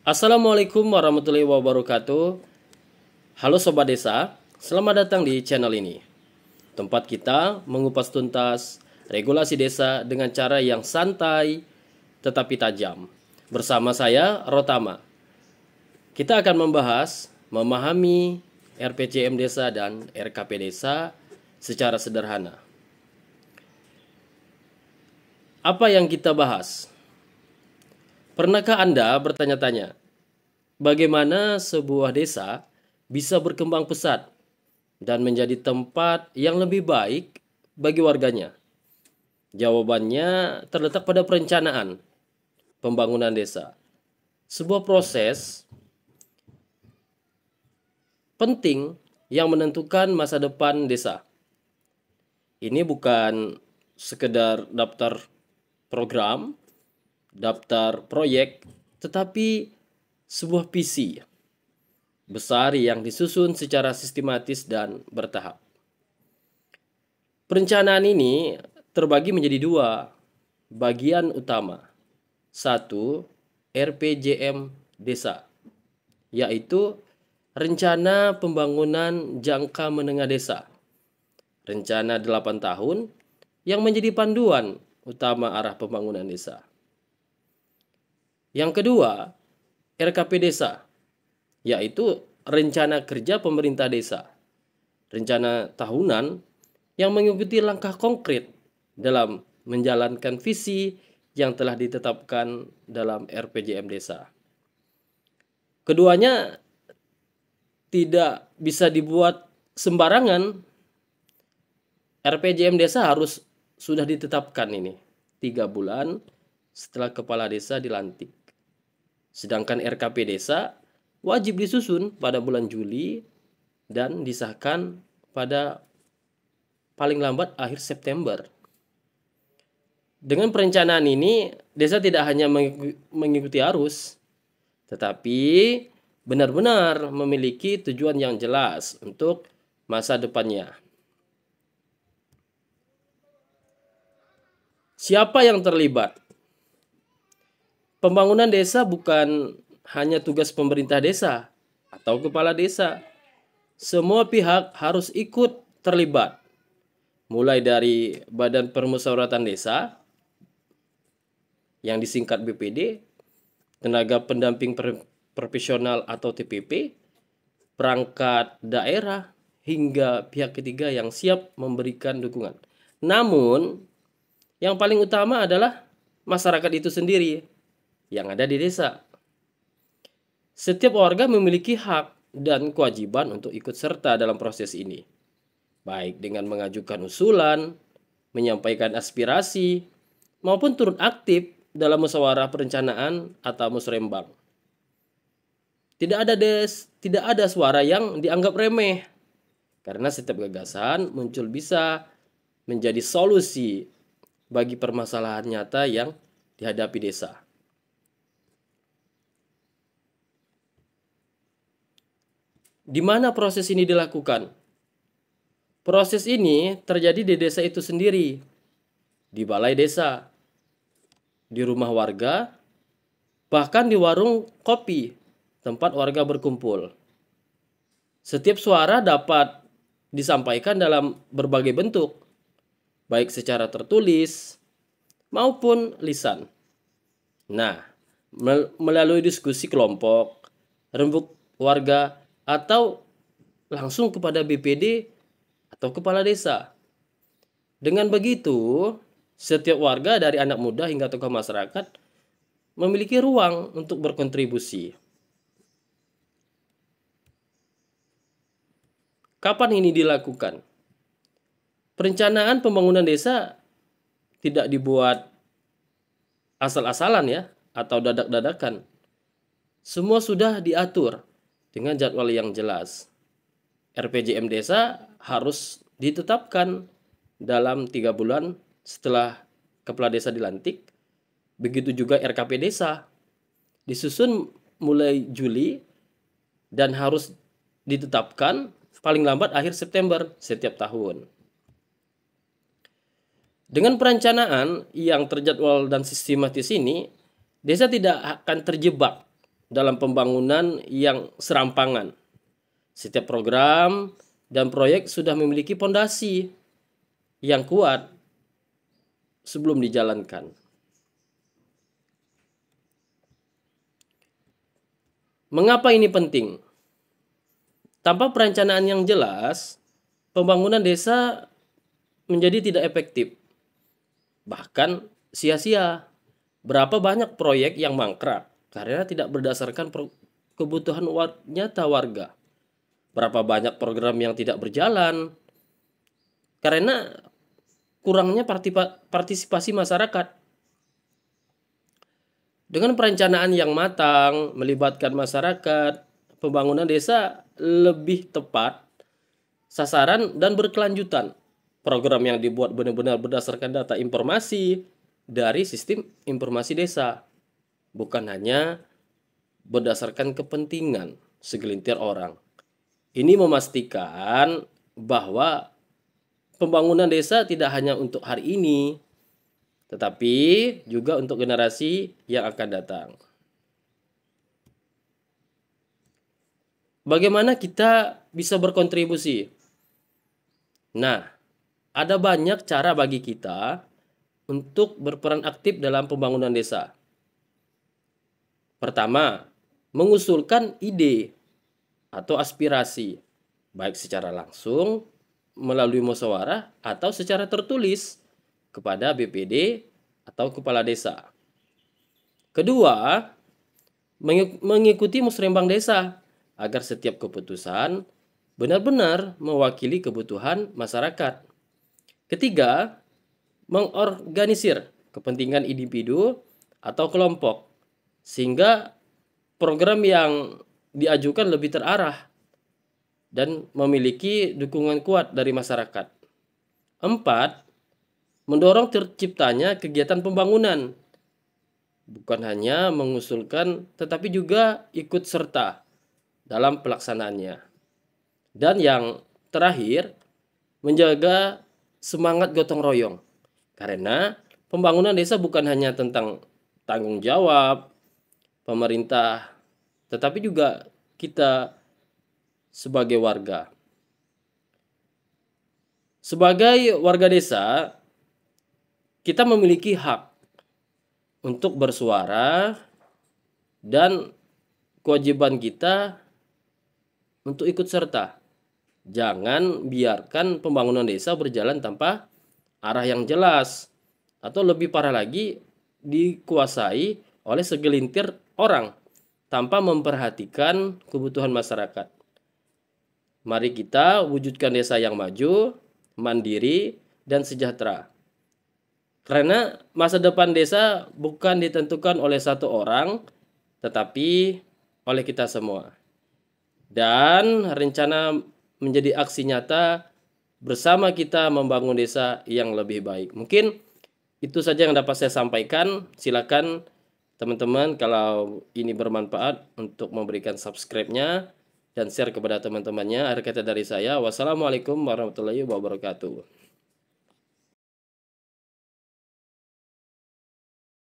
Assalamualaikum warahmatullahi wabarakatuh. Halo Sobat Desa, selamat datang di channel ini. Tempat kita mengupas tuntas regulasi desa dengan cara yang santai tetapi tajam. Bersama saya, Rotama. Kita akan membahas, memahami RPJM Desa dan RKP Desa secara sederhana. Apa yang kita bahas? Pernahkah Anda bertanya-tanya, bagaimana sebuah desa bisa berkembang pesat dan menjadi tempat yang lebih baik bagi warganya? Jawabannya terletak pada perencanaan pembangunan desa. Sebuah proses penting yang menentukan masa depan desa. Ini bukan sekedar daftar program, daftar proyek, tetapi sebuah visi besar yang disusun secara sistematis dan bertahap. Perencanaan ini terbagi menjadi dua bagian utama. Satu, RPJM Desa, yaitu Rencana Pembangunan Jangka Menengah Desa. Rencana 8 tahun yang menjadi panduan utama arah pembangunan desa. Yang kedua, RKP Desa, yaitu Rencana Kerja Pemerintah Desa. Rencana tahunan yang mengikuti langkah konkret dalam menjalankan visi yang telah ditetapkan dalam RPJM Desa. Keduanya tidak bisa dibuat sembarangan. RPJM Desa harus sudah ditetapkan ini 3 bulan setelah kepala desa dilantik. Sedangkan RKP Desa wajib disusun pada bulan Juli dan disahkan pada paling lambat akhir September. Dengan perencanaan ini, desa tidak hanya mengikuti arus, tetapi benar-benar memiliki tujuan yang jelas untuk masa depannya. Siapa yang terlibat? Pembangunan desa bukan hanya tugas pemerintah desa atau kepala desa. Semua pihak harus ikut terlibat. Mulai dari Badan Permusyawaratan Desa yang disingkat BPD, tenaga pendamping profesional atau TPP, perangkat daerah, hingga pihak ketiga yang siap memberikan dukungan. Namun, yang paling utama adalah masyarakat itu sendiri yang ada di desa. Setiap warga memiliki hak dan kewajiban untuk ikut serta dalam proses ini, baik dengan mengajukan usulan, menyampaikan aspirasi, maupun turut aktif dalam musyawarah perencanaan atau musrembang. Tidak ada suara yang dianggap remeh, karena setiap gagasan muncul bisa menjadi solusi bagi permasalahan nyata yang dihadapi desa. Di mana proses ini dilakukan? Proses ini terjadi di desa itu sendiri, di balai desa, di rumah warga, bahkan di warung kopi, tempat warga berkumpul. Setiap suara dapat disampaikan dalam berbagai bentuk, baik secara tertulis maupun lisan. Nah, melalui diskusi kelompok, rembuk warga, atau langsung kepada BPD atau kepala desa. Dengan begitu, setiap warga dari anak muda hingga tokoh masyarakat memiliki ruang untuk berkontribusi. Kapan ini dilakukan? Perencanaan pembangunan desa tidak dibuat asal-asalan ya, atau dadak-dadakan. Semua sudah diatur dengan jadwal yang jelas. RPJM Desa harus ditetapkan dalam 3 bulan setelah kepala desa dilantik. Begitu juga RKP Desa disusun mulai Juli dan harus ditetapkan paling lambat akhir September setiap tahun. Dengan perencanaan yang terjadwal dan sistematis ini, desa tidak akan terjebak dalam pembangunan yang serampangan. Setiap program dan proyek sudah memiliki fondasi yang kuat sebelum dijalankan. Mengapa ini penting? Tanpa perencanaan yang jelas, pembangunan desa menjadi tidak efektif, bahkan sia-sia. Berapa banyak proyek yang mangkrak karena tidak berdasarkan kebutuhan nyata warga. Berapa banyak program yang tidak berjalan karena kurangnya partisipasi masyarakat. Dengan perencanaan yang matang, melibatkan masyarakat, pembangunan desa lebih tepat, sasaran, dan berkelanjutan. Program yang dibuat benar-benar berdasarkan data informasi dari sistem informasi desa, bukan hanya berdasarkan kepentingan segelintir orang. Ini memastikan bahwa pembangunan desa tidak hanya untuk hari ini, tetapi juga untuk generasi yang akan datang. Bagaimana kita bisa berkontribusi? Nah, ada banyak cara bagi kita untuk berperan aktif dalam pembangunan desa. Pertama, mengusulkan ide atau aspirasi, baik secara langsung melalui musyawarah atau secara tertulis kepada BPD atau kepala desa. Kedua, mengikuti musrembang desa agar setiap keputusan benar-benar mewakili kebutuhan masyarakat. Ketiga, mengorganisir kepentingan individu atau kelompok sehingga program yang diajukan lebih terarah dan memiliki dukungan kuat dari masyarakat. Empat, mendorong terciptanya kegiatan pembangunan, bukan hanya mengusulkan tetapi juga ikut serta dalam pelaksanaannya. Dan yang terakhir, menjaga semangat gotong royong. Karena pembangunan desa bukan hanya tentang tanggung jawab pemerintah, tetapi juga kita sebagai warga. Sebagai warga desa, kita memiliki hak untuk bersuara dan kewajiban kita untuk ikut serta. Jangan biarkan pembangunan desa berjalan tanpa arah yang jelas, atau lebih parah lagi, dikuasai oleh segelintir orang tanpa memperhatikan kebutuhan masyarakat. Mari kita wujudkan desa yang maju, mandiri, dan sejahtera. Karena masa depan desa bukan ditentukan oleh satu orang, tetapi oleh kita semua. Dan rencana menjadi aksi nyata bersama kita membangun desa yang lebih baik. Mungkin itu saja yang dapat saya sampaikan. Silakan teman-teman kalau ini bermanfaat untuk memberikan subscribe-nya dan share kepada teman-temannya. Akhir kata dari saya, wassalamualaikum warahmatullahi wabarakatuh.